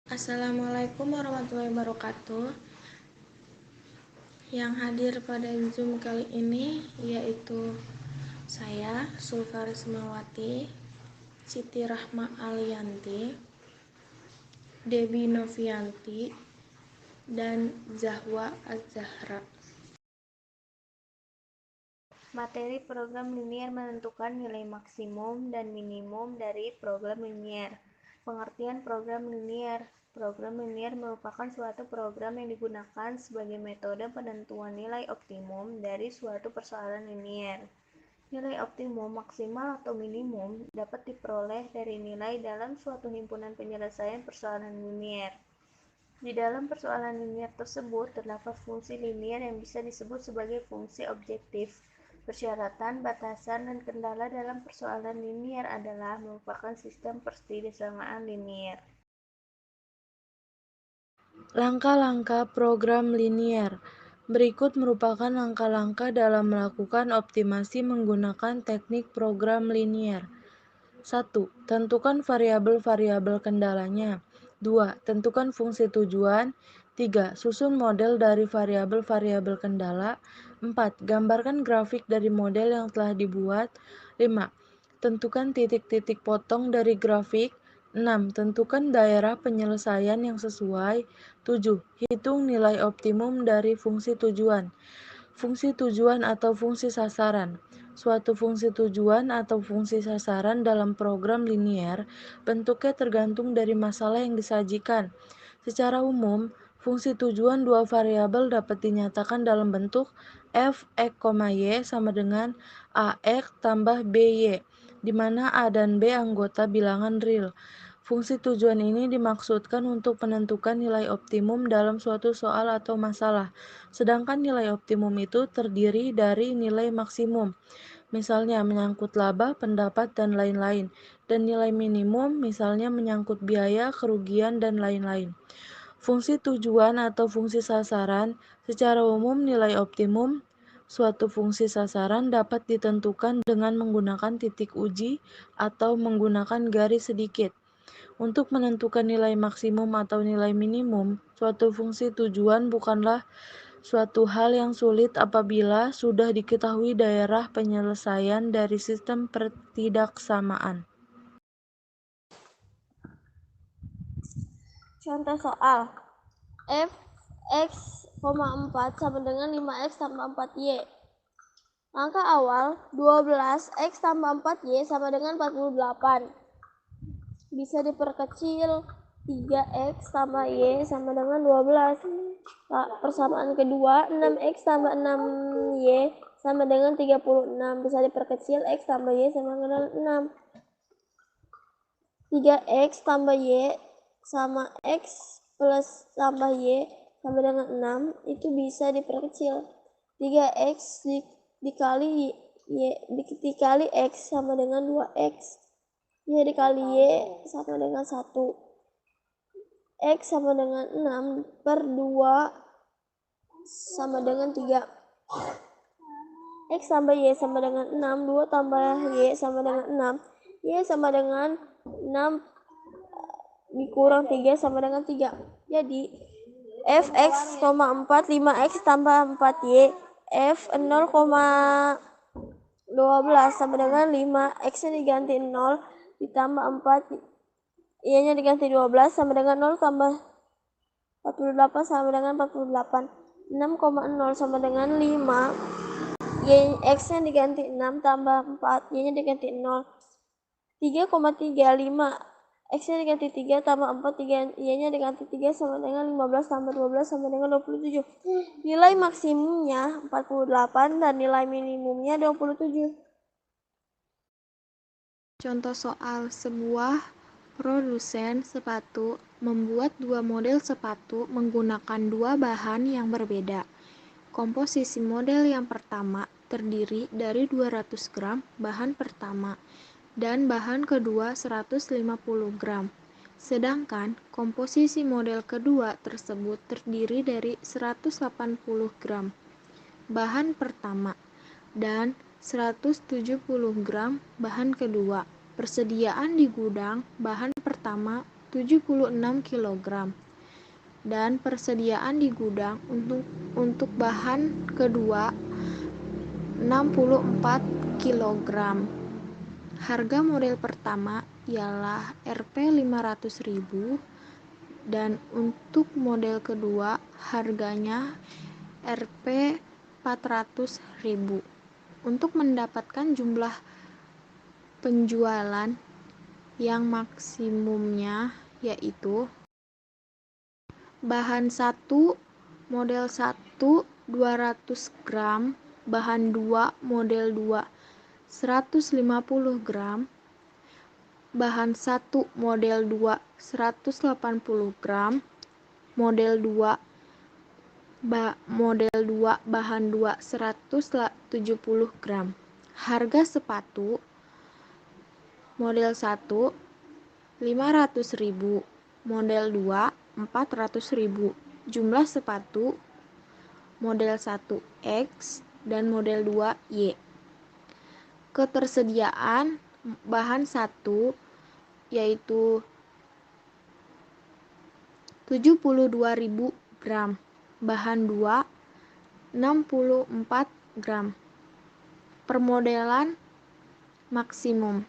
Assalamualaikum warahmatullahi wabarakatuh. Yang hadir pada Zoom kali ini yaitu saya, Sulkarismawati, Siti Rahma Alianti, Debi Novianti, dan Zahwa Az-Zahra. Materi program linier menentukan nilai maksimum dan minimum dari program linier. Pengertian program linier. Program linier merupakan suatu program yang digunakan sebagai metode penentuan nilai optimum dari suatu persoalan linier. Nilai optimum maksimal atau minimum dapat diperoleh dari nilai dalam suatu himpunan penyelesaian persoalan linier. Di dalam persoalan linier tersebut terdapat fungsi linier yang bisa disebut sebagai fungsi objektif. Persyaratan, batasan, dan kendala dalam persoalan linier adalah merupakan sistem pertidaksamaan linier. Langkah-langkah program linier. Berikut merupakan langkah-langkah dalam melakukan optimasi menggunakan teknik program linier. 1. Tentukan variabel-variabel kendalanya. 2. Tentukan fungsi tujuan. 3. Susun model dari variabel-variabel kendala. 4. Gambarkan grafik dari model yang telah dibuat. 5. Tentukan titik-titik potong dari grafik. 6. Tentukan daerah penyelesaian yang sesuai. 7. Hitung nilai optimum dari fungsi tujuan. Fungsi tujuan atau fungsi sasaran. Suatu fungsi tujuan atau fungsi sasaran dalam program linier bentuknya tergantung dari masalah yang disajikan. Secara umum, fungsi tujuan dua variabel dapat dinyatakan dalam bentuk f(x, y) sama dengan ax tambah by, di mana a dan b anggota bilangan real. Fungsi tujuan ini dimaksudkan untuk menentukan nilai optimum dalam suatu soal atau masalah, sedangkan nilai optimum itu terdiri dari nilai maksimum, misalnya menyangkut laba, pendapat, dan lain-lain, dan nilai minimum, misalnya menyangkut biaya, kerugian, dan lain-lain. Fungsi tujuan atau fungsi sasaran, secara umum nilai optimum suatu fungsi sasaran dapat ditentukan dengan menggunakan titik uji atau menggunakan garis sedikit. Untuk menentukan nilai maksimum atau nilai minimum, suatu fungsi tujuan bukanlah suatu hal yang sulit apabila sudah diketahui daerah penyelesaian dari sistem pertidaksamaan. Contoh soal f(x, 4) sama dengan 5x tambah 4y. Langkah awal 12x tambah 4y sama dengan 48. Bisa diperkecil 3x tambah y sama dengan 12. Persamaan kedua 6x tambah 6y sama dengan 36. Bisa diperkecil x tambah y sama dengan 6. 3x tambah y sama x plus tambah y sama dengan 6 itu bisa diperkecil. 3x dikali y dikali x sama dengan 2x. Y dikali y sama dengan 1. X sama dengan 6 per 2 sama dengan 3. X tambah y sama dengan 6. 2 tambah y sama dengan 6. Y sama dengan 6 dikurang 3 sama dengan 3. Jadi f(x, 4) 5x tambah 4y. F 0,12 sama dengan 5. X nya diganti 0 ditambah 4, y nya diganti 12 sama dengan 0 tambah 48 sama dengan 48. 6,0 sama dengan 5. X nya diganti 6 tambah 4, y nya diganti 0. 3,35. X nya diganti 3 tambah 4, y nya diganti 3 sama dengan 15 tambah 12 sama dengan 27. Nilai maksimumnya 48 dan nilai minimumnya 27. Contoh soal, sebuah produsen sepatu membuat dua model sepatu menggunakan dua bahan yang berbeda. Komposisi model yang pertama terdiri dari 200 gram bahan pertama dan bahan kedua 150 gram. Sedangkan komposisi model kedua tersebut terdiri dari 180 gram bahan pertama dan 170 gram bahan kedua. Persediaan di gudang bahan pertama 76 kg. Dan persediaan di gudang untuk bahan kedua 64 kg. Harga model pertama ialah Rp500.000 dan untuk model kedua harganya Rp400.000. Untuk mendapatkan jumlah penjualan yang maksimumnya yaitu bahan 1 model 1 200 gram, bahan 2 model 2 150 gram, bahan 1 model 2 180 gram, model 2 bahan 2 170 gram. Harga sepatu model 1 500.000, model 2 400.000. Jumlah sepatu model 1 X dan model 2 Y. Ketersediaan bahan 1 yaitu 72.000 gram, bahan 2 64 gram. Permodelan maksimum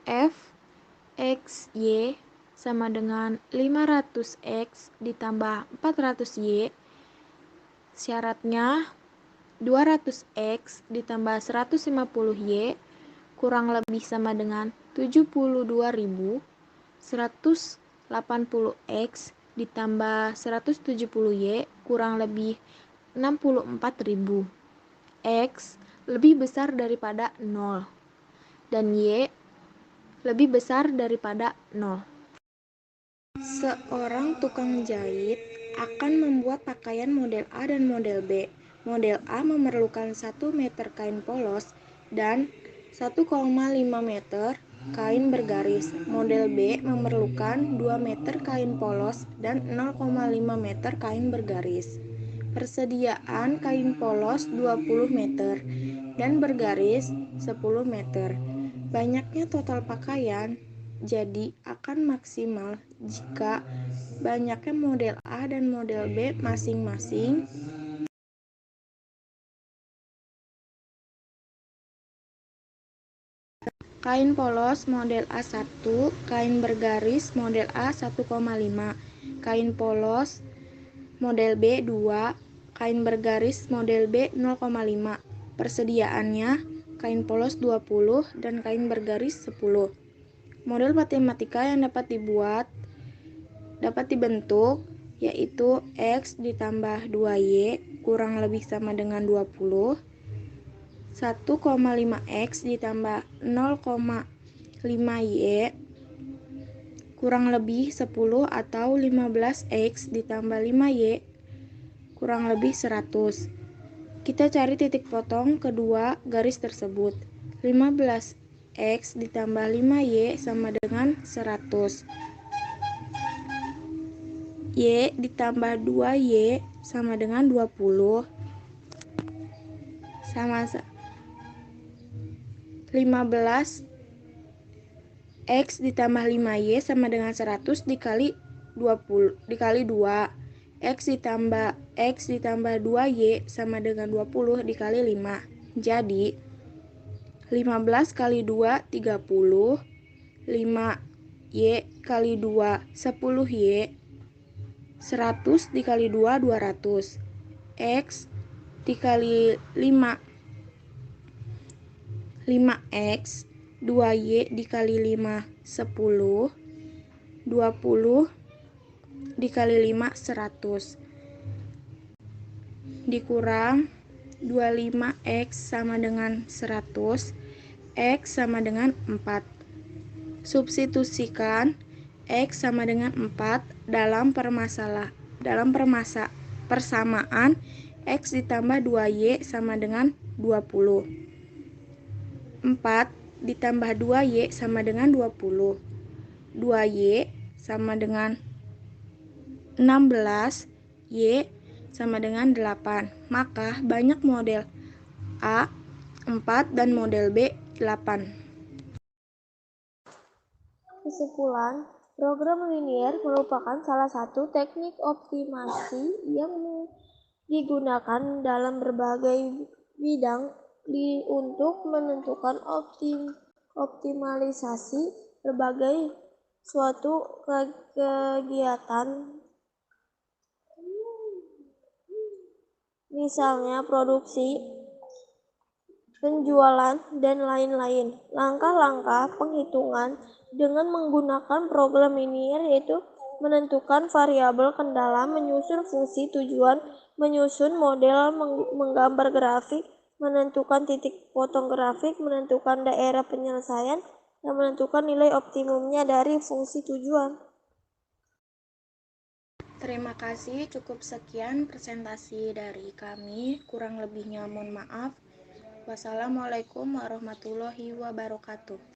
F X Y sama dengan 500X ditambah 400Y. Syaratnya 200X ditambah 150Y kurang lebih sama dengan 72.000. 180X ditambah 170Y kurang lebih 64.000. X lebih besar daripada 0 dan Y lebih besar daripada 0. Seorang tukang jahit akan membuat pakaian model A dan model B. Model A memerlukan 1 meter kain polos dan 1,5 meter kain bergaris. Model B memerlukan 2 meter kain polos dan 0,5 meter kain bergaris. Persediaan kain polos 20 meter dan bergaris 10 meter. Banyaknya total pakaian jadi akan maksimal jika banyaknya model A dan model B masing-masing. Kain polos model A1, kain bergaris model A 1,5, kain polos model B 2, kain bergaris model B 0,5. Persediaannya kain polos 20 dan kain bergaris 10. Model matematika yang dapat dibentuk yaitu X ditambah 2Y kurang lebih sama dengan 20. 1,5X ditambah 0,5Y kurang lebih 10 atau 15X ditambah 5Y kurang lebih 100. Kita cari titik potong kedua garis tersebut. 15X ditambah 5Y sama dengan 100. Y ditambah 2Y sama dengan 20. Sama 15X ditambah 5Y sama dengan 100 dikali 2. X ditambah 2Y sama dengan 20 dikali 5. Jadi 15 kali 2 30, 5Y kali 2 10Y, 100 dikali 2 200. X dikali 5 5X, 2Y dikali 5 10, 20 dikali 5 100. Dikurang 25X sama dengan 100, X sama dengan 4. Substitusikan X sama dengan 4 dalam persamaan X ditambah 2Y sama dengan 20. 4 ditambah 2Y sama dengan 20. 2Y sama dengan 16, Y sama dengan 8. Maka banyak model A 4 dan model B 8. Kesimpulan, Program linier merupakan salah satu teknik optimasi yang digunakan dalam berbagai bidang untuk menentukan optimalisasi berbagai suatu kegiatan, misalnya produksi, penjualan, dan lain-lain. Langkah-langkah penghitungan dengan menggunakan program linier yaitu menentukan variabel kendala, menyusun fungsi tujuan, menyusun model, menggambar grafik, menentukan titik potong grafik, menentukan daerah penyelesaian, dan menentukan nilai optimumnya dari fungsi tujuan. Terima kasih, cukup sekian presentasi dari kami. Kurang lebihnya mohon maaf. Wassalamualaikum warahmatullahi wabarakatuh.